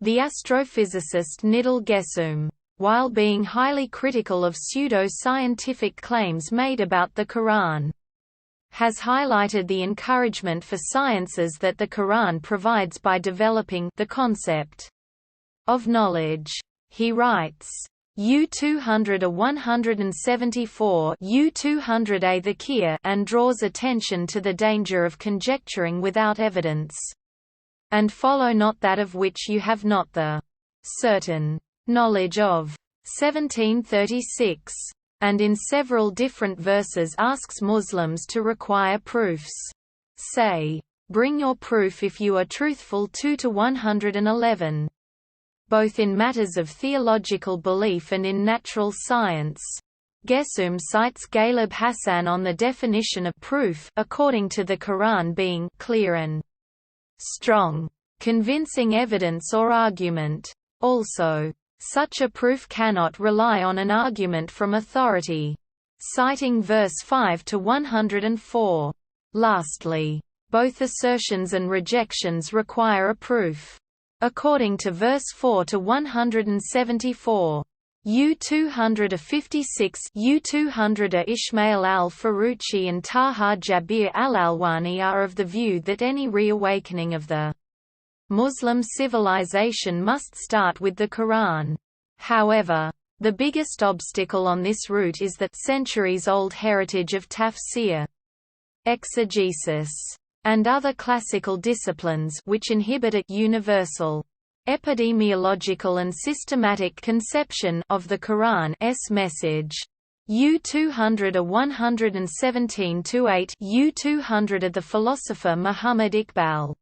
The astrophysicist Nidal Gesum, while being highly critical of pseudo-scientific claims made about the Quran, has highlighted the encouragement for sciences that the Quran provides by developing the concept of knowledge. He writes, U200 174 U200 the Qiyah, and draws attention to the danger of conjecturing without evidence, and follow not that of which you have not the certain knowledge of. 1736. And in several different verses asks Muslims to require proofs. Say, bring your proof if you are truthful. 2-111. Both in matters of theological belief and in natural science. Gesum cites Ghalib Hassan on the definition of proof, according to the Quran being clear and strong, convincing evidence or argument. Also, such a proof cannot rely on an argument from authority, citing verse 5-104. Lastly, both assertions and rejections require a proof. According to verse 4-174, U256 U200 Ismail al-Faruqi and Taha Jabir al-Alwani are of the view that any reawakening of the Muslim civilization must start with the Quran. However, the biggest obstacle on this route is the centuries-old heritage of tafsir, exegesis, and other classical disciplines which inhibit a universal, epidemiological and systematic conception of the Quran's message. U200 117-8 U200 The philosopher Muhammad Iqbal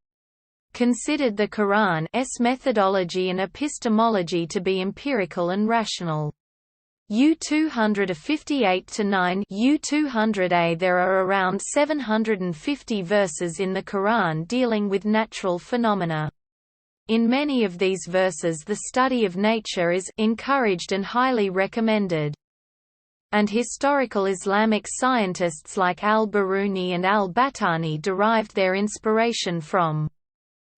considered the Quran's methodology and epistemology to be empirical and rational. U200 58-9 U200a There are around 750 verses in the Quran dealing with natural phenomena. In many of these verses the study of nature is encouraged and highly recommended. And historical Islamic scientists like al-Biruni and al-Battani derived their inspiration from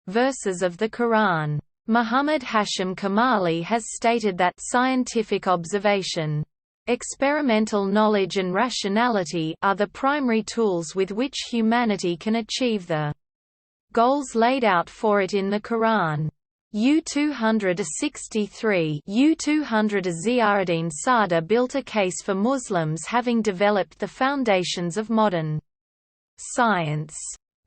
verses of the Quran. Muhammad Hashim Kamali has stated that scientific observation, experimental knowledge and rationality are the primary tools with which humanity can achieve the goals laid out for it in the Quran. U200 63 U200 Ziauddin Sada built a case for Muslims having developed the foundations of modern science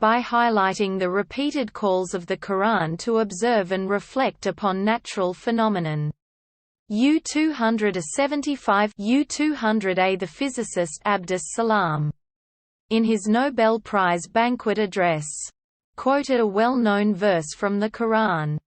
by highlighting the repeated calls of the Quran to observe and reflect upon natural phenomenon. U200 75 U200a The physicist Abdus Salam, in his Nobel Prize banquet address, quoted a well-known verse from the Quran,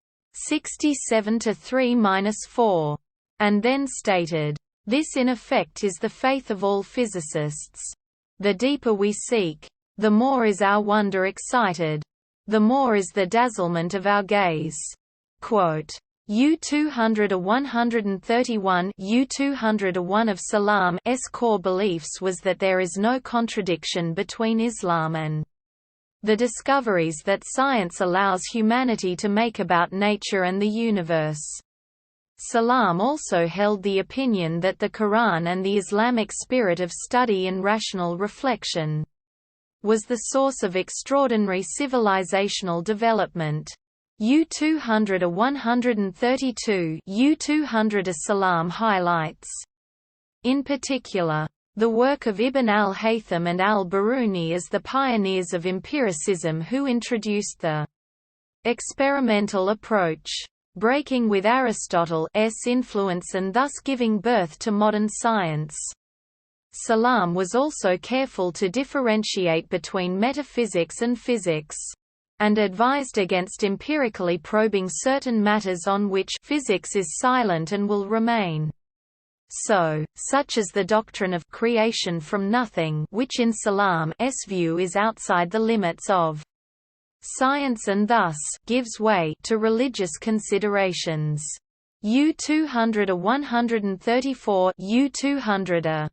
67-3-4, and then stated, "This in effect is the faith of all physicists. The deeper we seek, the more is our wonder excited. The more is the dazzlement of our gaze." Quote, U200 131 U200 One of Salam's core beliefs was that there is no contradiction between Islam and the discoveries that science allows humanity to make about nature and the universe. Salam also held the opinion that the Quran and the Islamic spirit of study and rational reflection was the source of extraordinary civilizational development. U200 132 U200 Salam highlights, in particular, the work of Ibn al-Haytham and al-Biruni as the pioneers of empiricism who introduced the experimental approach, breaking with Aristotle's influence and thus giving birth to modern science. Salam was also careful to differentiate between metaphysics and physics, and advised against empirically probing certain matters on which physics is silent and will remain so, such as the doctrine of creation from nothing, which in Salam's view is outside the limits of science and thus gives way to religious considerations. U200 134 U200